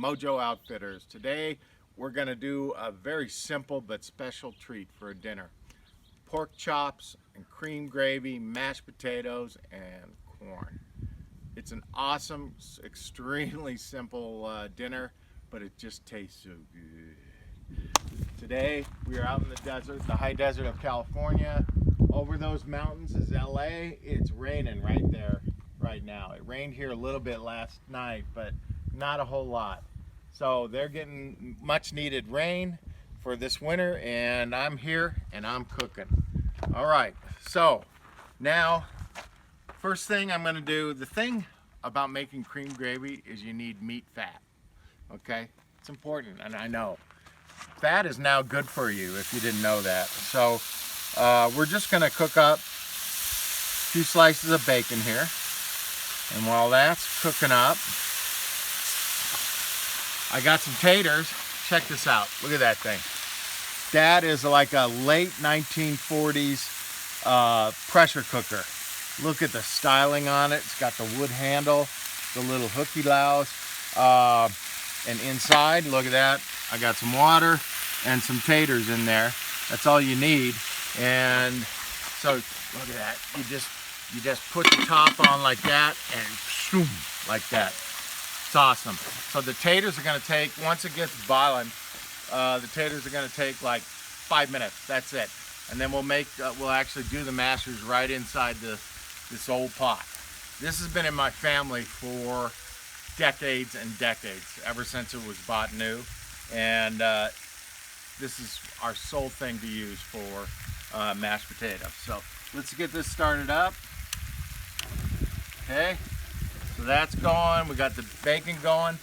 Mojo Outfitters. Today we're going to do a very simple but special treat for a dinner. Pork chops and cream gravy, mashed potatoes, and corn. It's an awesome, extremely simple dinner, but it just tastes so good. Today we are out in the desert, the high desert of California. Over those mountains is LA. It's raining right there right now. It rained here a little bit last night, but not a whole lot. So they're getting much needed rain for this winter, and I'm here and I'm cooking. All right, so now first thing I'm going to do, the thing about making cream gravy is you need meat fat. Okay, it's important, and I know fat is now good for you if you didn't know that. So we're just going to cook up a few slices of bacon here, and while that's cooking up, I got some taters. Check this out. Look at that thing. That is like a late 1940s pressure cooker. Look at the styling on it. It's got the wood handle, the little hooky lows, and inside, look at that. I got some water and some taters in there. That's all you need. And so look at that. You just put the top on like that and shoom, like that. It's awesome. So the taters are going to take, once it gets boiling, the taters are going to take like 5 minutes. That's it. And then we'll actually do the mashers right inside this old pot. This has been in my family for decades and decades, ever since it was bought new. And this is our sole thing to use for mashed potatoes. So let's get this started up. Okay. So that's going. We got the bacon going.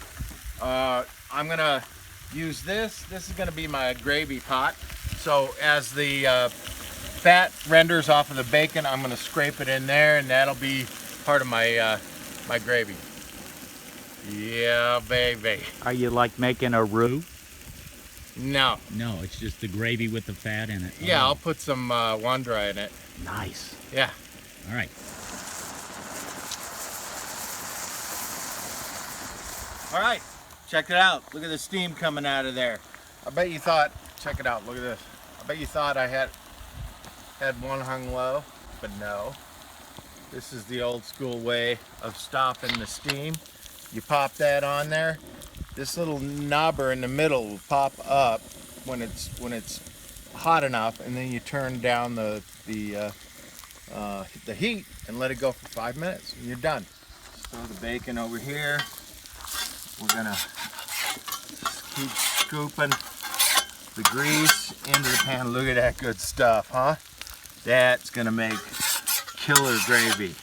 I'm gonna use this. This is gonna be my gravy pot. So as the fat renders off of the bacon, I'm gonna scrape it in there, and that'll be part of my my gravy. Yeah, baby. Are you like making a roux? No. No, it's just the gravy with the fat in it. Yeah, I'll put some wandra in it. Nice. Yeah. All right. All right, check it out. Look at the steam coming out of there. I bet you thought, check it out, look at this. I bet you thought I had one hung low, but no. This is the old school way of stopping the steam. You pop that on there. This little knobber in the middle will pop up when it's hot enough, and then you turn down the heat and let it go for 5 minutes, and you're done. Just throw the bacon over here. We're gonna keep scooping the grease into the pan. Look at that good stuff, huh? That's gonna make killer gravy.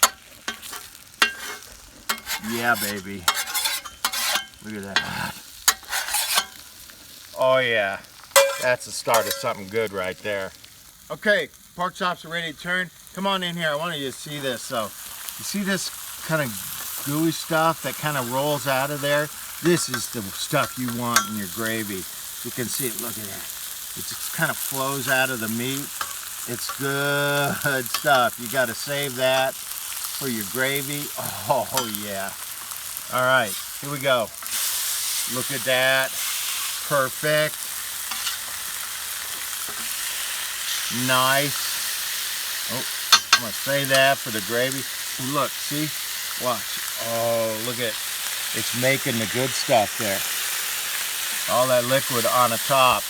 Yeah, baby. Look at that. Oh yeah, that's the start of something good right there. Okay, pork chops are ready to turn. Come on in here, I want you to see this. So, you see this kind of gooey stuff that kind of rolls out of there? This is the stuff you want in your gravy. You can see it, look at that. It just kind of flows out of the meat. It's good stuff. You got to save that for your gravy. Oh yeah. All right, here we go. Look at that. Perfect. Nice. Oh, I'm gonna save that for the gravy. Look, see? Watch. Oh, look at it. It's making the good stuff there. All that liquid on the top.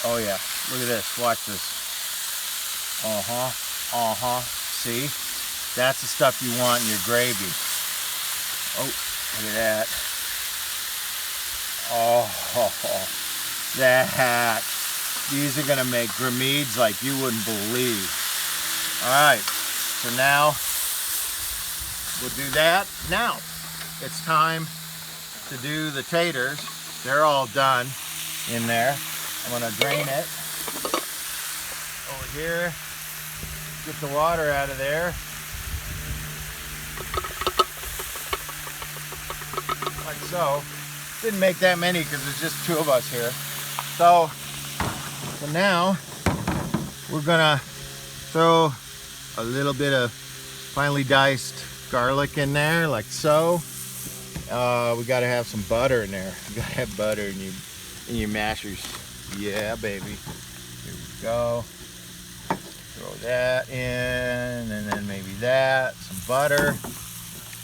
Oh yeah, look at this, watch this. See? That's the stuff you want in your gravy. Oh, look at that. Oh, that. These are gonna make gramines like you wouldn't believe. All right, so now we'll do that. Now, it's time to do the taters. They're all done in there. I'm gonna drain it over here. Get the water out of there. Like so. Didn't make that many because there's just 2 of us here. So now we're gonna throw a little bit of finely diced garlic in there, like so. We gotta have some butter in there. You gotta have butter in your mashers. Yeah, baby. Here we go. Throw that in, and then maybe that. Some butter.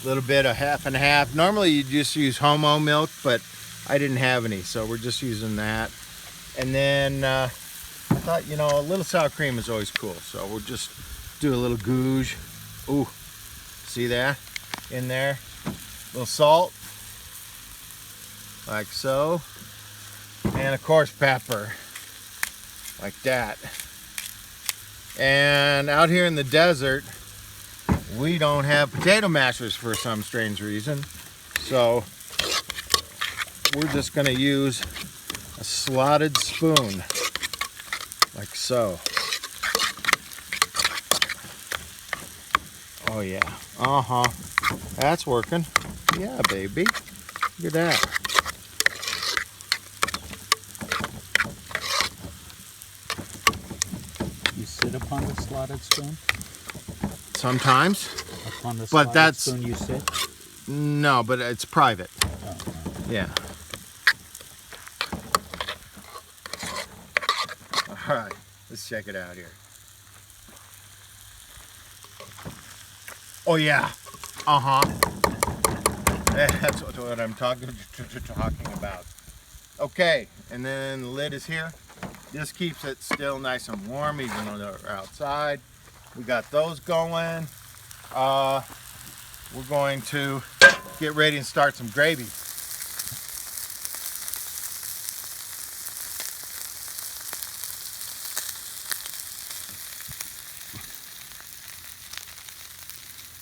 A little bit of half and half. Normally you just use homo milk, but I didn't have any, so we're just using that. And then I thought, you know, a little sour cream is always cool, so we'll just do a little gouge. Ooh, see that in there? A little salt, like so. And of course pepper, like that. And out here in the desert, we don't have potato mashers for some strange reason. So we're just gonna use a slotted spoon, like so. Oh yeah, that's working. Yeah, baby, look at that. You sit upon the slotted spoon? Sometimes, Upon the but slotted that's spoon you sit? no, but it's private. Oh, Yeah. All right, let's check it out here. Oh yeah, That's what I'm talking about. Okay, and then the lid is here. This keeps it still nice and warm even though they're outside. We got those going. We're going to get ready and start some gravy.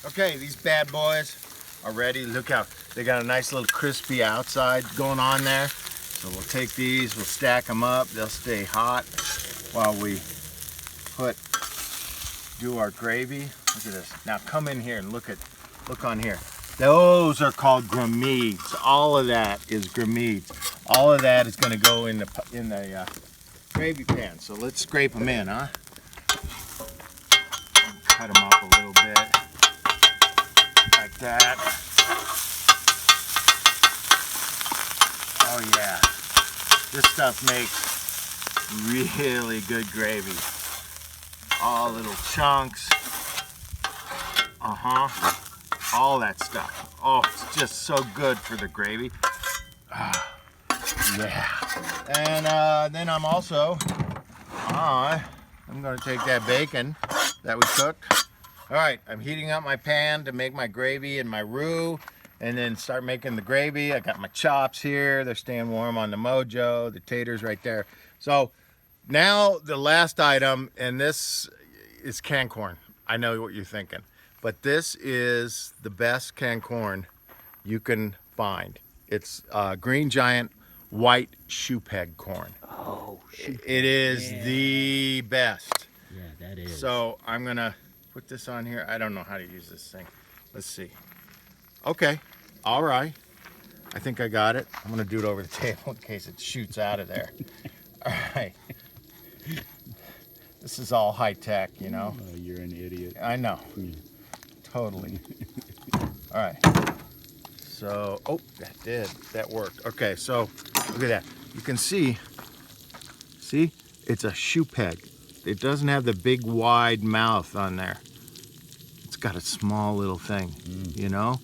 Okay, these bad boys are ready. Look how they got a nice little crispy outside going on there. So we'll take these, we'll stack them up. They'll stay hot while we do our gravy. Look at this. Now come in here and look on here. Those are called gramides. All of that is gramides. All of that is going to go in the gravy pan. So let's scrape them in, huh? Cut them up a little bit, like that. Oh yeah, this stuff makes really good gravy. All little chunks. All that stuff. Oh, it's just so good for the gravy. Yeah. And then I'm also I'm going to take that bacon that we cooked. All right, I'm heating up my pan to make my gravy and my roux, and then start making the gravy. I got my chops here. They're staying warm on the Mojoe. The taters right there. So now the last item, and this is canned corn. I know what you're thinking, but this is the best canned corn you can find. It's Green Giant white shoe peg corn. Oh, shoot. It is the best. Yeah, that is. So I'm gonna put this on here. I don't know how to use this thing. Let's see. Okay, all right. I think I got it. I'm gonna do it over the table in case it shoots out of there. All right. This is all high tech, you know. Oh, you're an idiot. I know. Yeah. Totally. All right. So, oh, that worked. Okay, so look at that. You can see, it's a shoe peg. It doesn't have the big wide mouth on there. It's got a small little thing, you know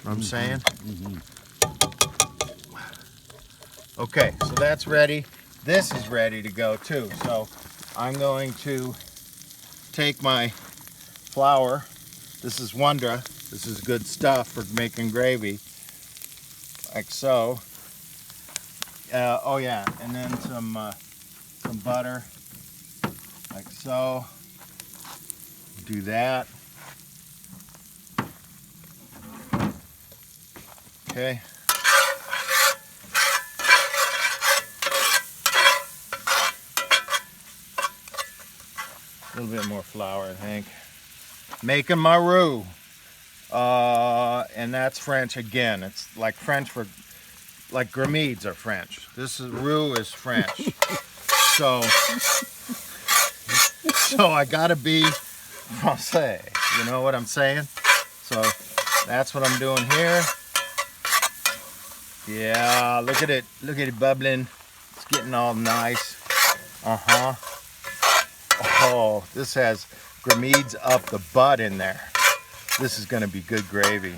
what I'm saying? Okay, so that's ready. This is ready to go too. So I'm going to take my flour. This is Wondra. This is good stuff for making gravy, like so. Oh yeah, and then some butter, like so. Do that. Okay. A little bit more flour, I think. Making my roux. And that's French again. It's like French for, like gramides are French. This is roux is French. So I gotta be Francais. You know what I'm saying? So that's what I'm doing here. Yeah, look at it. Look at it bubbling. It's getting all nice. Uh-huh. Oh, this has gramedes up the butt in there. This is going to be good gravy.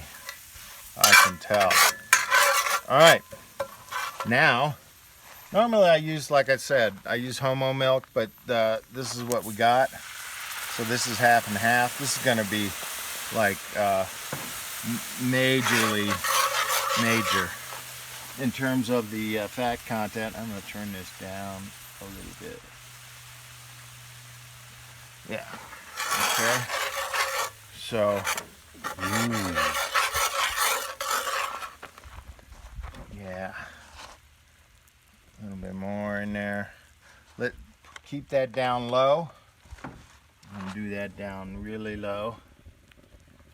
I can tell. All right. Now, normally I use, like I said, I use homo milk, but this is what we got. So this is half and half. This is going to be like majorly major in terms of the fat content. I'm going to turn this down a little bit. Yeah. Okay. So. Yeah. A little bit more in there. Keep that down low. And do that down really low.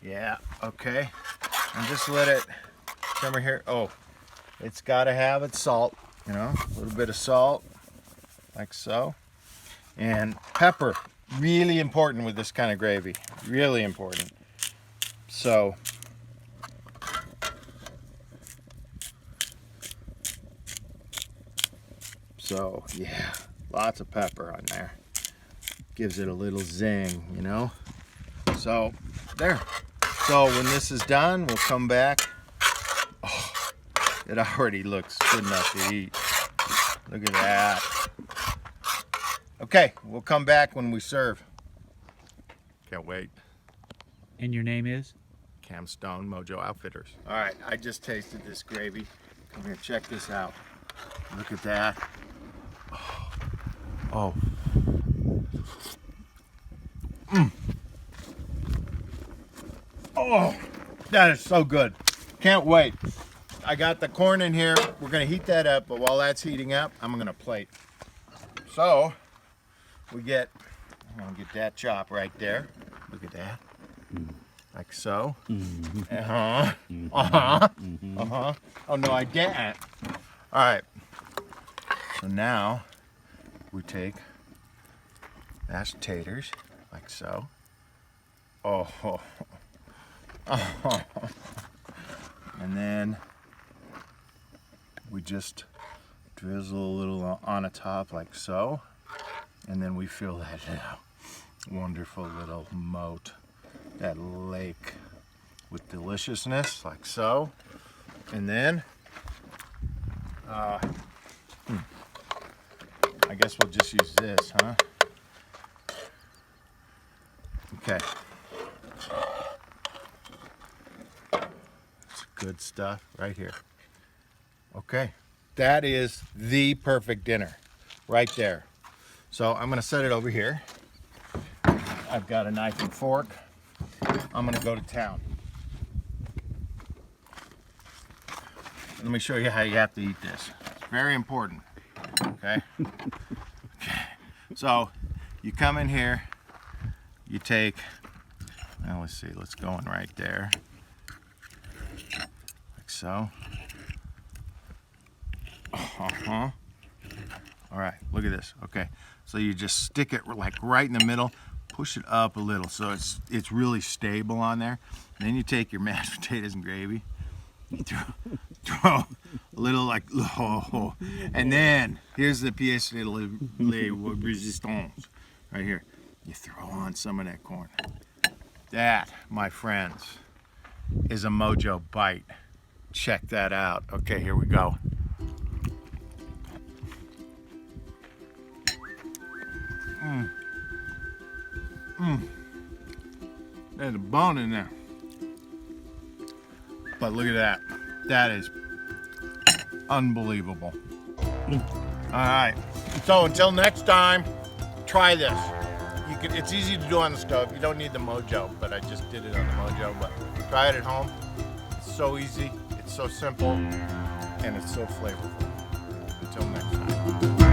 Yeah. Okay. And just let it come over here. Oh, it's got to have its salt. You know, a little bit of salt, like so. And pepper, really important with this kind of gravy. Really important. So. So, yeah, lots of pepper on there. Gives it a little zing, you know? So, there. So, when this is done, we'll come back. Oh, it already looks good enough to eat. Look at that. Okay, we'll come back when we serve. Can't wait. And your name is? Cam Stone, Mojoe Outfitters. All right, I just tasted this gravy. Come here, check this out. Look at that. Oh. Oh, that is so good. Can't wait. I got the corn in here. We're gonna heat that up, but while that's heating up, I'm gonna plate. So, I'm gonna get that chop right there. Look at that. Like so. Uh-huh. Uh-huh. Uh-huh. Oh no, I didn't. All right. So now, we take mashed taters, like so. Oh, oh, oh. And then we just drizzle a little on the top, like so. And then we fill that wonderful little moat, that lake, with deliciousness, like so. And then, I guess we'll just use this, huh? Okay. It's good stuff right here. Okay. That is the perfect dinner right there. So I'm going to set it over here. I've got a knife and fork. I'm going to go to town. Let me show you how you have to eat this. It's very important. Okay. Okay. So you come in here, you take, well, let's see, let's go in right there. Like so. Uh-huh. All right, look at this. Okay. So you just stick it like right in the middle, push it up a little so it's really stable on there. And then you take your mashed potatoes and gravy, throw a little like, oh, and then here's the pièce de résistance right here. You throw on some of that corn. That, my friends, is a Mojoe bite. Check that out. Okay, here we go. There's a bone in there. But look at that. That is unbelievable. All right. So until next time, try this. It's easy to do on the stove. You don't need the Mojoe, but I just did it on the Mojoe. But try it at home. It's so easy. It's so simple, and it's so flavorful. Until next time.